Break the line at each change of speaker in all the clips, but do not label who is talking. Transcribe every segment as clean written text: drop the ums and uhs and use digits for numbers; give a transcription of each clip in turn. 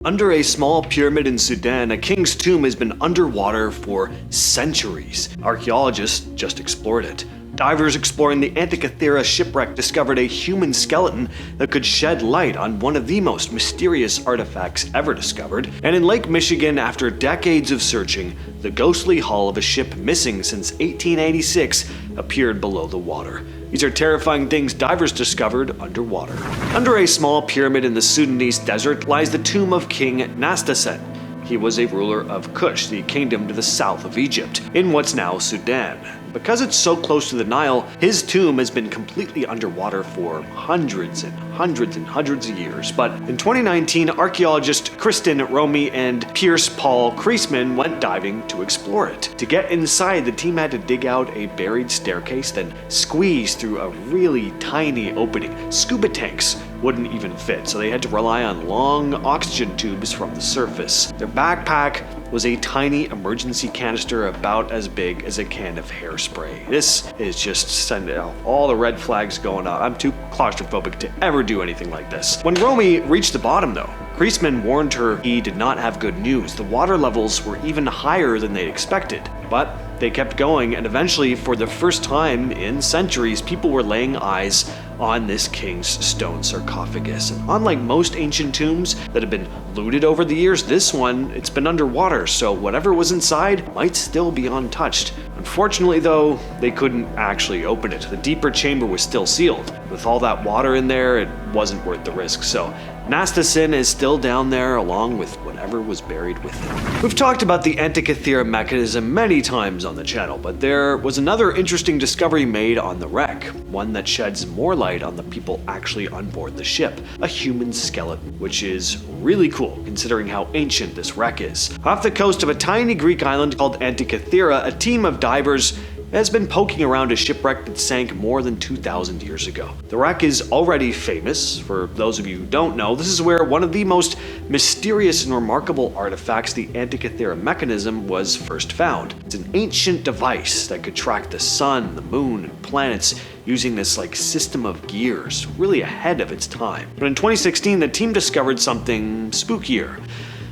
Under a small pyramid in Sudan, a king's tomb has been underwater for centuries. Archaeologists just explored it. Divers exploring the Antikythera shipwreck discovered a human skeleton that could shed light on one of the most mysterious artifacts ever discovered. And in Lake Michigan, after decades of searching, the ghostly hull of a ship missing since 1886 appeared below the water. These are terrifying things divers discovered underwater. Under a small pyramid in the Sudanese desert lies the tomb of King Nastasen. He was a ruler of Kush, the kingdom to the south of Egypt, in what's now Sudan. Because it's so close to the Nile, his tomb has been completely underwater for hundreds and hundreds of years. But in 2019, archaeologists Kristen Romy and Pierce Paul Kreisman went diving to explore it. To get inside, the team had to dig out a buried staircase, then squeeze through a really tiny opening. Scuba tanks wouldn't even fit, so they had to rely on long oxygen tubes from the surface. Their backpack was a tiny emergency canister about as big as a can of hairspray. This is just sending out all the red flags going on. I'm too claustrophobic to ever do anything like this. When Romy reached the bottom though, Kreisman warned her he did not have good news. The water levels were even higher than they'd expected. But they kept going, and eventually, for the first time in centuries, people were laying eyes on this king's stone sarcophagus. And unlike most ancient tombs that have been looted over the years, this one, it's been underwater, so whatever was inside might still be untouched. Unfortunately though, they couldn't actually open it. The deeper chamber was still sealed. With all that water in there, it wasn't worth the risk, so Nastasen is still down there along with whatever was buried with him. We've talked about the Antikythera mechanism many times on the channel, but there was another interesting discovery made on the wreck, one that sheds more light on the people actually on board the ship, a human skeleton, which is really cool considering how ancient this wreck is. Off the coast of a tiny Greek island called Antikythera, a team of divers has been poking around a shipwreck that sank more than 2,000 years ago. The wreck is already famous. For those of you who don't know, this is where one of the most mysterious and remarkable artifacts, the Antikythera mechanism, was first found. It's an ancient device that could track the sun, the moon, and planets using this system of gears, really ahead of its time. But in 2016, the team discovered something spookier: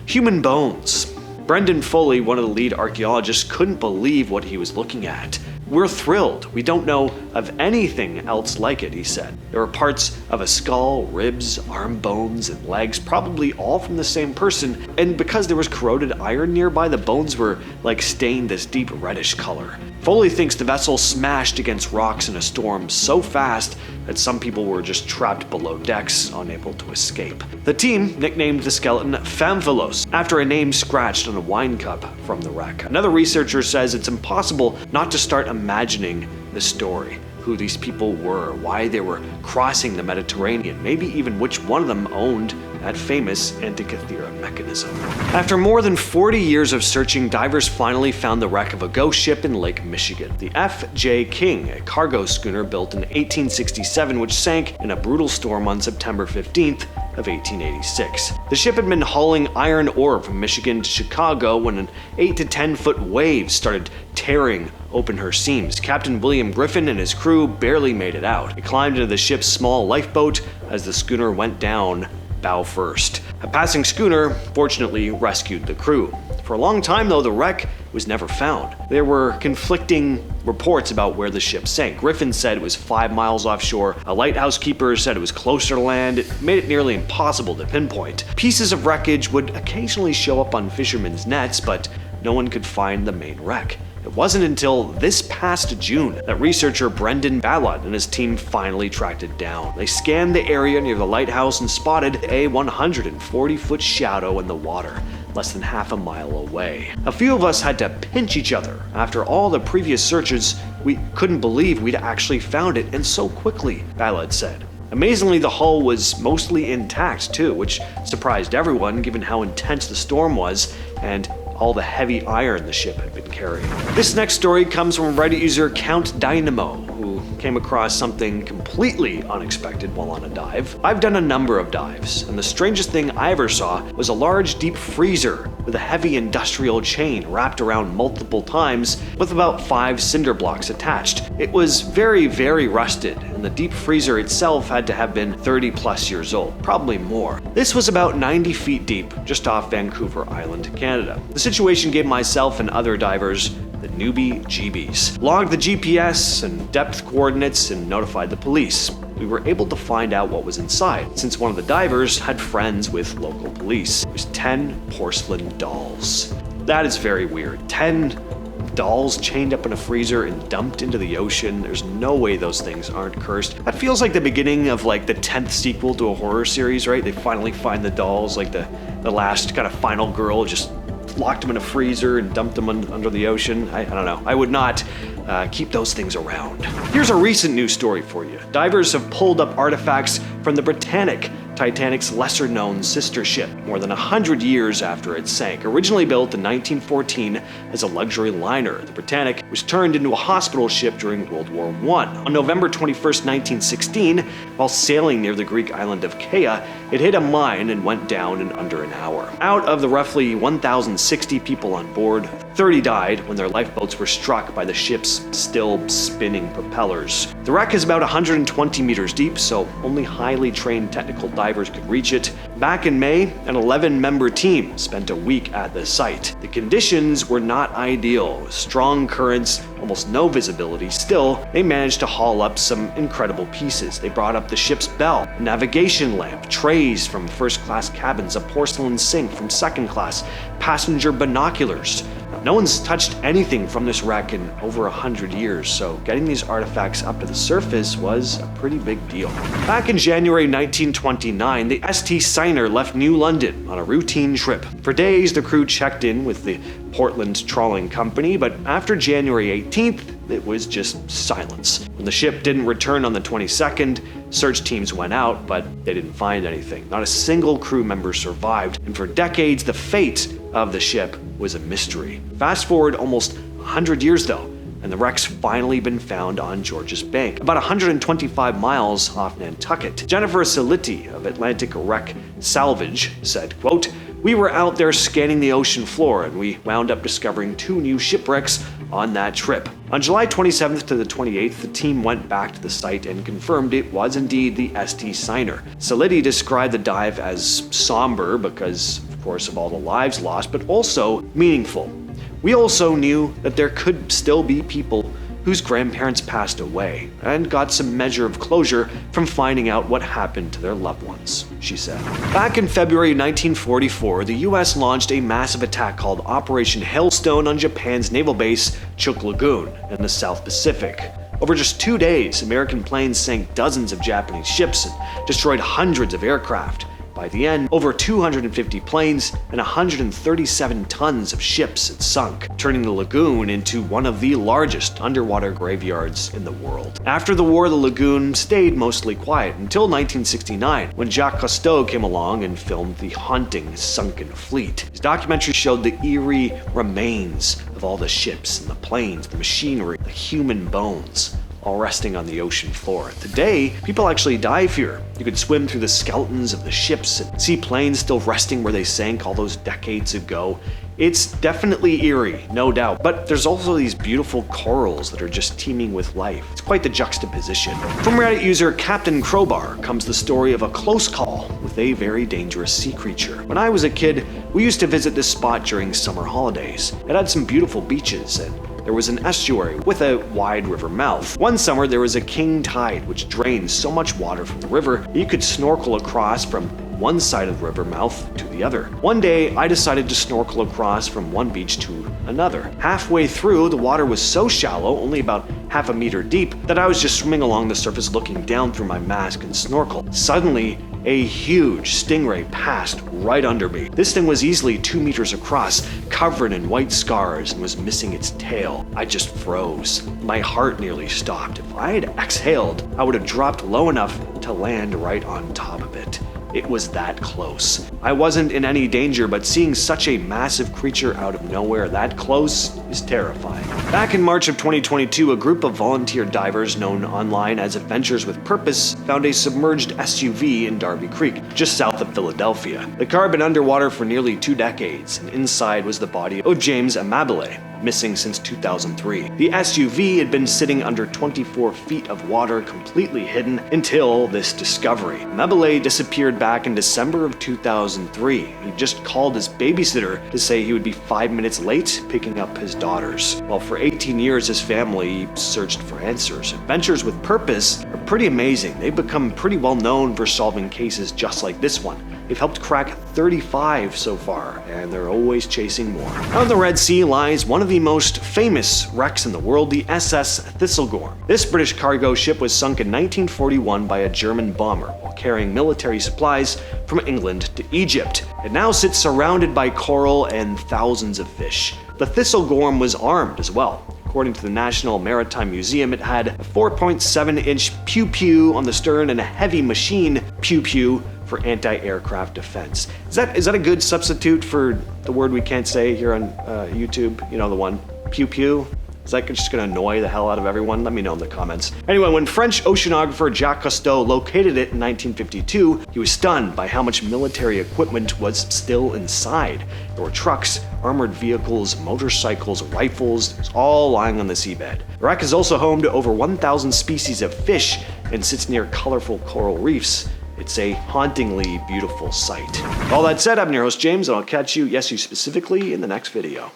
human bones. Brendan Foley, one of the lead archaeologists, couldn't believe what he was looking at. "We're thrilled. We don't know of anything else like it," he said. There were parts of a skull, ribs, arm bones, and legs, probably all from the same person, and because there was corroded iron nearby, the bones were stained this deep reddish color. Foley thinks the vessel smashed against rocks in a storm so fast that some people were just trapped below decks, unable to escape. The team nicknamed the skeleton Phamphilos, after a name scratched on a wine cup from the wreck. Another researcher says it's impossible not to start imagining the story, who these people were, why they were crossing the Mediterranean, maybe even which one of them owned that famous Antikythera mechanism. After more than 40 years of searching, divers finally found the wreck of a ghost ship in Lake Michigan, the F.J. King, a cargo schooner built in 1867 which sank in a brutal storm on September 15th of 1886. The ship had been hauling iron ore from Michigan to Chicago when an 8 to 10 foot wave started tearing open her seams. Captain William Griffin and his crew barely made it out. They climbed into the ship's small lifeboat as the schooner went down bow first. A passing schooner fortunately rescued the crew. For a long time though, the wreck was never found. There were conflicting reports about where the ship sank. Griffin said it was 5 miles offshore. A lighthouse keeper said it was closer to land. It made it nearly impossible to pinpoint. Pieces of wreckage would occasionally show up on fishermen's nets, but no one could find the main wreck. It wasn't until this past June that researcher Brendan Ballard and his team finally tracked it down. They scanned the area near the lighthouse and spotted a 140-foot shadow in the water, less than half a mile away. A few of us had to pinch each other. After all the previous searches, we couldn't believe we'd actually found it, and so quickly, Ballard said. Amazingly, the hull was mostly intact too, which surprised everyone given how intense the storm was and all the heavy iron the ship had been carrying. This next story comes from Reddit user Count Dynamo, who came across something completely unexpected while on a dive. I've done a number of dives, and the strangest thing I ever saw was a large deep freezer with a heavy industrial chain wrapped around multiple times with about 5 cinder blocks attached. It was very, very rusted, and the deep freezer itself had to have been 30 plus years old, probably more. This was about 90 feet deep, just off Vancouver Island, Canada. The situation gave myself and other divers the newbie jeebies. Logged the GPS and depth coordinates and notified the police. We were able to find out what was inside, since one of the divers had friends with local police. It was 10 porcelain dolls. That is very weird. 10 dolls chained up in a freezer and dumped into the ocean. There's no way those things aren't cursed. That feels like the beginning of like the 10th sequel to a horror series, right? They finally find the dolls, like the last kind of final girl just locked them in a freezer and dumped them under the ocean. I don't know. I would not keep those things around. Here's a recent news story for you. Divers have pulled up artifacts from the Britannic, Titanic's lesser-known sister ship, more than 100 years after it sank. Originally built in 1914 as a luxury liner, the Britannic was turned into a hospital ship during World War I. On November 21st, 1916, while sailing near the Greek island of Kea, it hit a mine and went down in under an hour. Out of the roughly 1,060 people on board, 30 died when their lifeboats were struck by the ship's still spinning propellers. The wreck is about 120 meters deep, so only highly trained technical divers could reach it. Back in May, an 11-member team spent a week at the site. The conditions were not ideal, with strong currents, almost no visibility. Still, they managed to haul up some incredible pieces. They brought up the ship's bell, a navigation lamp, trays from first-class cabins, a porcelain sink from second class, passenger binoculars. No one's touched anything from this wreck in over 100 years, so getting these artifacts up to the surface was a pretty big deal. Back in January 1929, the ST Seiner left New London on a routine trip. For days, the crew checked in with the Portland Trawling Company, but after January 18th, it was just silence. When the ship didn't return on the 22nd, search teams went out, but they didn't find anything. Not a single crew member survived, and for decades, the fate of the ship was a mystery. Fast forward almost 100 years though, and the wreck's finally been found on George's Bank, about 125 miles off Nantucket. Jennifer Salitti of Atlantic Wreck Salvage said, quote, "We were out there scanning the ocean floor and we wound up discovering 2 new shipwrecks on that trip. On July 27th to the 28th, the team went back to the site and confirmed it was indeed the ST Seiner. Salitti described the dive as somber because, of course, of all the lives lost, but also meaningful. We also knew that there could still be people whose grandparents passed away and got some measure of closure from finding out what happened to their loved ones," she said. Back in February 1944, the US launched a massive attack called Operation Hailstone on Japan's naval base, Chuuk Lagoon, in the South Pacific. Over just 2 days, American planes sank dozens of Japanese ships and destroyed hundreds of aircraft. By the end, over 250 planes and 137 tons of ships had sunk, turning the lagoon into one of the largest underwater graveyards in the world. After the war, the lagoon stayed mostly quiet until 1969, when Jacques Cousteau came along and filmed The Haunting Sunken Fleet. His documentary showed the eerie remains of all the ships and the planes, the machinery, the human bones, all resting on the ocean floor. Today, people actually dive here. You could swim through the skeletons of the ships and see planes still resting where they sank all those decades ago. It's definitely eerie, no doubt, but there's also these beautiful corals that are just teeming with life. It's quite the juxtaposition. From Reddit user Captain Crowbar comes the story of a close call with a very dangerous sea creature. When I was a kid, we used to visit this spot during summer holidays. It had some beautiful beaches and there was an estuary with a wide river mouth. One summer, there was a king tide which drained so much water from the river that you could snorkel across from one side of the river mouth to the other. One day, I decided to snorkel across from one beach to another. Halfway through, the water was so shallow, only about half a meter deep, that I was just swimming along the surface looking down through my mask and snorkel. Suddenly, a huge stingray passed right under me. This thing was easily 2 meters across, covered in white scars, and was missing its tail. I just froze. My heart nearly stopped. If I had exhaled, I would have dropped low enough to land right on top of it. It was that close. I wasn't in any danger, but seeing such a massive creature out of nowhere that close is terrifying. Back in March of 2022, a group of volunteer divers known online as Adventures with Purpose found a submerged SUV in Darby Creek, just south of Philadelphia. The car had been underwater for nearly 2 decades, and inside was the body of James Amabile, missing since 2003. The SUV had been sitting under 24 feet of water, completely hidden, until this discovery. Amabile disappeared back in December of 2003. He just called his babysitter to say he would be 5 minutes late picking up his daughters. Well, for 18 years, his family searched for answers. Adventures with Purpose are pretty amazing. They've become pretty well known for solving cases just like this one. They've helped crack 35 so far, and they're always chasing more. Out in the Red Sea lies one of the most famous wrecks in the world, the SS Thistlegorm. This British cargo ship was sunk in 1941 by a German bomber while carrying military supplies from England to Egypt. It now sits surrounded by coral and thousands of fish. The Thistlegorm was armed as well. According to the National Maritime Museum, it had a 4.7-inch pew-pew on the stern and a heavy machine pew-pew for anti-aircraft defense. Is that a good substitute for the word we can't say here on YouTube? You know, the one, pew-pew? Is that just gonna annoy the hell out of everyone? Let me know in the comments. Anyway, when French oceanographer Jacques Cousteau located it in 1952, he was stunned by how much military equipment was still inside. There were trucks, armored vehicles, motorcycles, rifles, it was all lying on the seabed. The wreck is also home to over 1,000 species of fish and sits near colorful coral reefs. It's a hauntingly beautiful sight. All that said, I'm your host James, and I'll catch you, yes you specifically, in the next video.